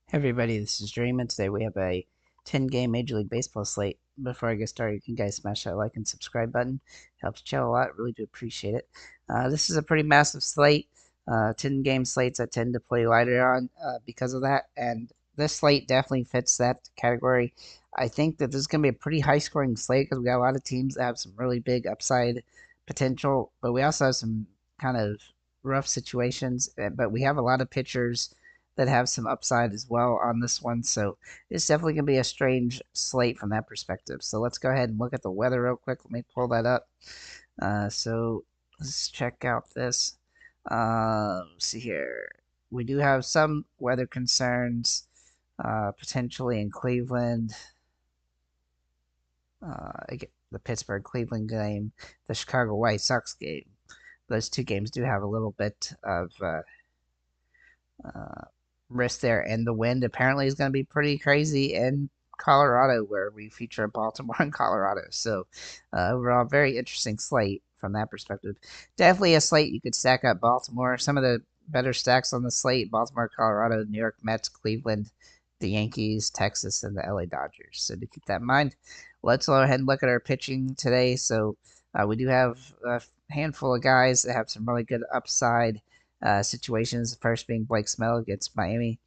Hey everybody, this is Dream, and today we have a 10-game Major League Baseball slate. Before I get started, you guys smash that like and subscribe button. Helps the channel a lot. Really do appreciate it. This is a pretty massive slate. 10-game slates I tend to play lighter on because of that, and this slate definitely fits that category. I think that this is going to be a pretty high-scoring slate because we got a lot of teams that have some really big upside potential, but we also have some kind of rough situations. But we have a lot of pitchers that have some upside as well on this one. So it's definitely going to be a strange slate from that perspective. So let's go ahead and look at the weather real quick. Let me pull that up. So let's check out this. Let's see here. We do have some weather concerns potentially in Cleveland. The Pittsburgh Cleveland game, the Chicago White Sox game. Those two games do have a little bit of uh, risk there. And the wind apparently is going to be pretty crazy in Colorado, where we feature Baltimore and Colorado. So overall, very interesting slate from that perspective. Definitely a slate you could stack up Baltimore. Some of the better stacks on the slate: Baltimore, Colorado, New York Mets, Cleveland, the Yankees, Texas, and the LA Dodgers. So to keep that in mind, let's go ahead and look at our pitching today. So we do have a handful of guys that have some really good upside situations. The first being Blake Snell against Miami.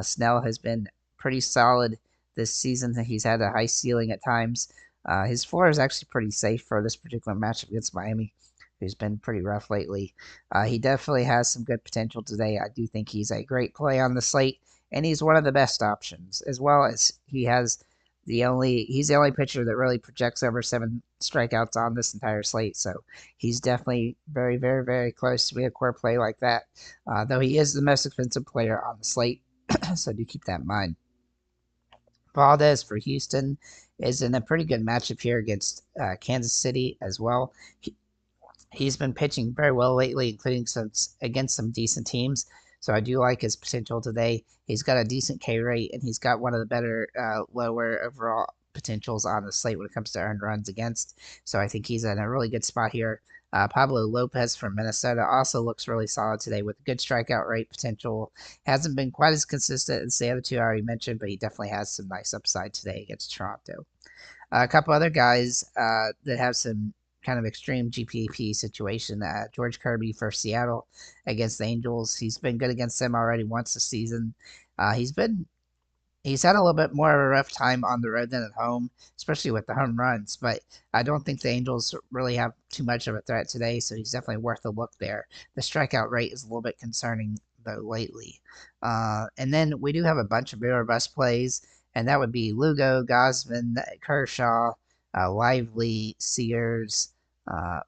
Snell has been pretty solid this season. He's had a high ceiling at times. His floor is actually pretty safe for this particular matchup against Miami, who's been pretty rough lately. He definitely has some good potential today. I do think he's a great play on the slate, and he's one of the best options, as well as he's the only pitcher that really projects over 7 strikeouts on this entire slate. So he's definitely very, very, very close to be a core play like that. Though he is the most expensive player on the slate, so do keep that in mind. Valdez for Houston is in a pretty good matchup here against Kansas City as well. He's been pitching very well lately, including some against some decent teams. So I do like his potential today. He's got a decent K rate, and he's got one of the better lower overall potentials on the slate when it comes to earned runs against. So I think he's in a really good spot here. Pablo Lopez from Minnesota also looks really solid today with good strikeout rate potential. Hasn't been quite as consistent as the other two I already mentioned, but he definitely has some nice upside today against Toronto. A couple other guys that have some kind of extreme GPP situation. George Kirby for Seattle against the Angels. He's been good against them already once this season. He's had a little bit more of a rough time on the road than at home, especially with the home runs. But I don't think the Angels really have too much of a threat today, so he's definitely worth a look there. The strikeout rate is a little bit concerning though lately. And then we do have a bunch of big or bust plays, and that would be Lugo, Gosman, Kershaw, Lively, Sears,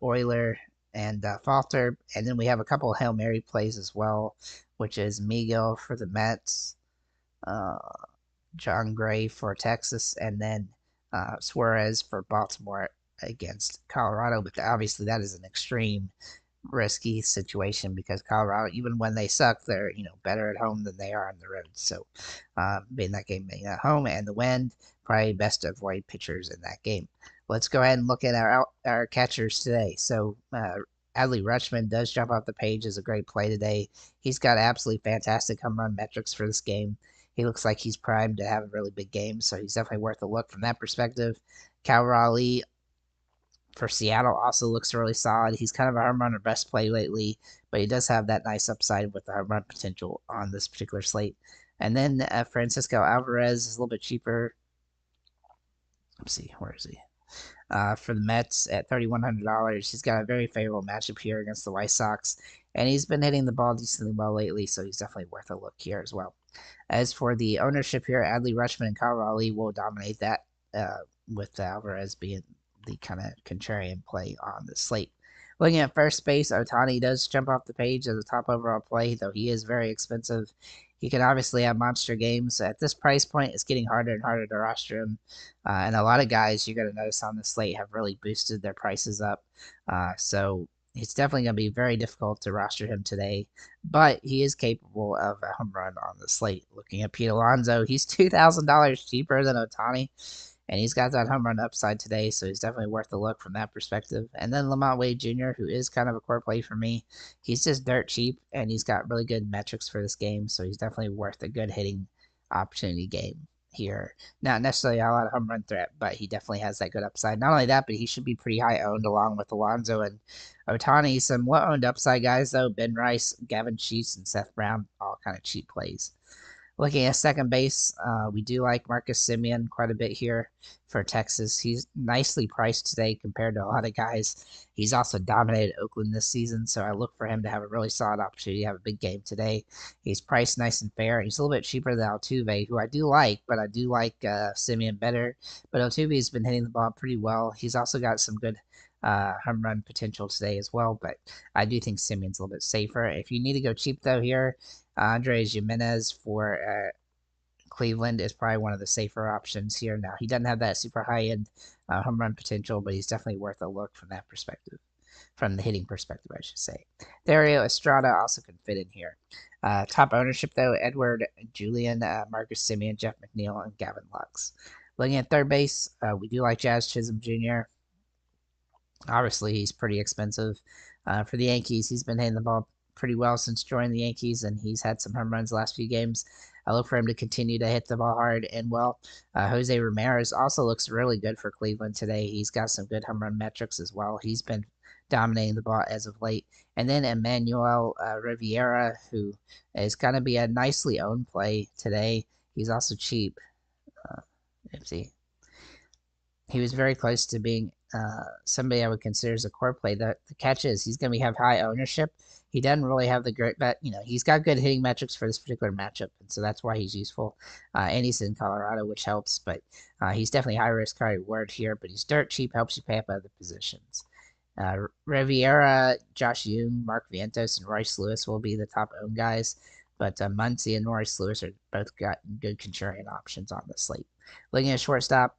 Euler, and Falter. And then we have a couple of Hail Mary plays as well, which is Miguel for the Mets. Uh, John Gray for Texas, and then Suarez for Baltimore against Colorado. But obviously, that is an extreme risky situation because Colorado, even when they suck, they're better at home than they are on the road. So, being that game being at home and the wind, probably best to avoid pitchers in that game. Let's go ahead and look at our catchers today. So, Adley Rutschman does jump off the page as a great play today. He's got absolutely fantastic home run metrics for this game. He looks like he's primed to have a really big game, so he's definitely worth a look from that perspective. Cal Raleigh for Seattle also looks really solid. He's kind of a home runner best play lately, but he does have that nice upside with the home run potential on this particular slate. And then Francisco Alvarez is a little bit cheaper. Let's see, where is he? For the Mets at $3,100. He's got a very favorable matchup here against the White Sox, and he's been hitting the ball decently well lately, so he's definitely worth a look here as well. As for the ownership here, Adley Rutschman and Kyle Raleigh will dominate that, with Alvarez being the kind of contrarian play on the slate. Looking at first base, Otani does jump off the page as a top overall play, though he is very expensive. He can obviously have monster games. At this price point, it's getting harder and harder to roster him. And a lot of guys you're going to notice on the slate have really boosted their prices up. So it's definitely going to be very difficult to roster him today. But he is capable of a home run on the slate. Looking at Pete Alonso, he's $2,000 cheaper than Otani. And he's got that home run upside today, so he's definitely worth a look from that perspective. And then Lamont Wade Jr., who is kind of a core play for me. He's just dirt cheap, and he's got really good metrics for this game, so he's definitely worth a good hitting opportunity game here. Not necessarily a lot of home run threat, but he definitely has that good upside. Not only that, but he should be pretty high owned along with Alonso and Otani. Some low owned upside guys though: Ben Rice, Gavin Sheets, and Seth Brown, all kind of cheap plays. Looking at second base, we do like Marcus Semien quite a bit here for Texas. He's nicely priced today compared to a lot of guys. He's also dominated Oakland this season, so I look for him to have a really solid opportunity to have a big game today. He's priced nice and fair. He's a little bit cheaper than Altuve, who I do like, but I do like Semien better. But Altuve's been hitting the ball pretty well. He's also got some good home run potential today as well, but I do think Simeon's a little bit safer. If you need to go cheap though here, Andres Jimenez for Cleveland is probably one of the safer options here. Now, he doesn't have that super high end home run potential, but he's definitely worth a look from that perspective, from the hitting perspective, I should say. Dario Estrada also can fit in here. Top ownership, though: Edward Julian, Marcus Semien, Jeff McNeil, and Gavin Lux. Looking at third base, we do like Jazz Chisholm Jr. Obviously, he's pretty expensive. For the Yankees, he's been hitting the ball pretty well since joining the Yankees, and he's had some home runs the last few games. I look for him to continue to hit the ball hard and well. Jose Ramirez also looks really good for Cleveland today. He's got some good home run metrics as well. He's been dominating the ball as of late. And then Emmanuel Riviera, who is going to be a nicely owned play today. He's also cheap. Let's see. He was very close to being somebody I would consider as a core play. The catch is he's going to have high ownership. He doesn't really have the great, but he's got good hitting metrics for this particular matchup, and so that's why he's useful. And he's in Colorado, which helps, but he's definitely high risk, high reward here. But he's dirt cheap, helps you pay up other positions. Riviera, Josh Young, Mark Vientos, and Royce Lewis will be the top owned guys, but Muncy and Royce Lewis are both got good contrarian options on the slate. Looking at shortstop,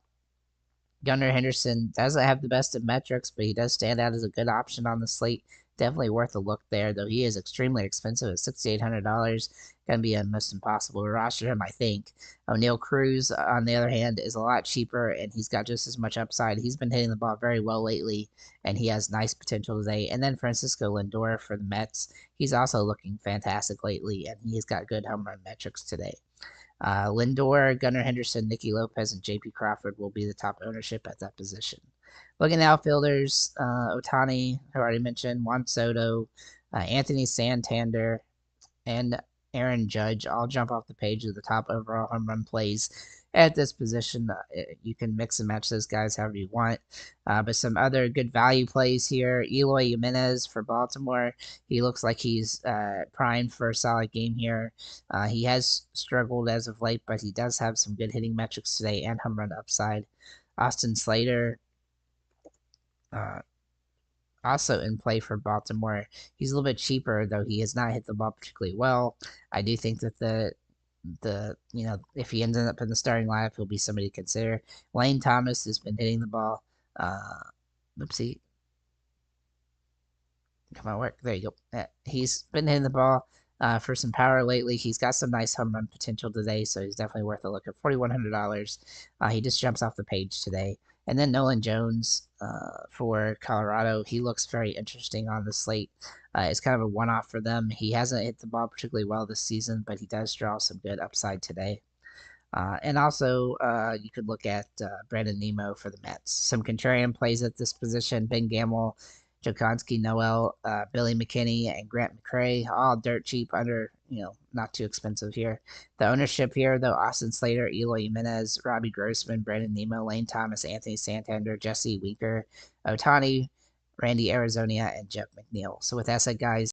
Gunnar Henderson doesn't have the best of metrics, but he does stand out as a good option on the slate. Definitely worth a look there, though he is extremely expensive at $6,800. Gonna be almost impossible to roster him, I think. O'Neal Cruz, on the other hand, is a lot cheaper, and he's got just as much upside. He's been hitting the ball very well lately, and he has nice potential today. And then Francisco Lindor for the Mets. He's also looking fantastic lately, and he's got good home run metrics today. Lindor, Gunnar Henderson, Nicky Lopez, and J.P. Crawford will be the top ownership at that position. Looking at outfielders, Otani, I already mentioned, Juan Soto, Anthony Santander, and Aaron Judge all jump off the page of the top overall home run plays at this position. You can mix and match those guys however you want. But some other good value plays here. Eloy Jimenez for Baltimore. He looks like he's primed for a solid game here. He has struggled as of late, but he does have some good hitting metrics today and home run upside. Austin Slater, also in play for Baltimore. He's a little bit cheaper, though he has not hit the ball particularly well. I do think that the if he ends up in the starting lineup, he'll be somebody to consider. Lane Thomas has been hitting the ball. Oopsie. Come on, work. There you go. He's been hitting the ball for some power lately. He's got some nice home run potential today, so he's definitely worth a look at $4,100. He just jumps off the page today. And then Nolan Jones for Colorado. He looks very interesting on the slate. It's kind of a one-off for them. He hasn't hit the ball particularly well this season, but he does draw some good upside today. And also, you could look at Brandon Nimmo for the Mets. Some contrarian plays at this position: Ben Gamel, Jokonski Noel, Billy McKinney, and Grant McCray, all dirt cheap, under, not too expensive here. The ownership here, though: Austin Slater, Eloy Jimenez, Robbie Grossman, Brandon Nimmo, Lane Thomas, Anthony Santander, Jesse Winker, Otani, Randy Arizonia, and Jeff McNeil. So with that said, guys,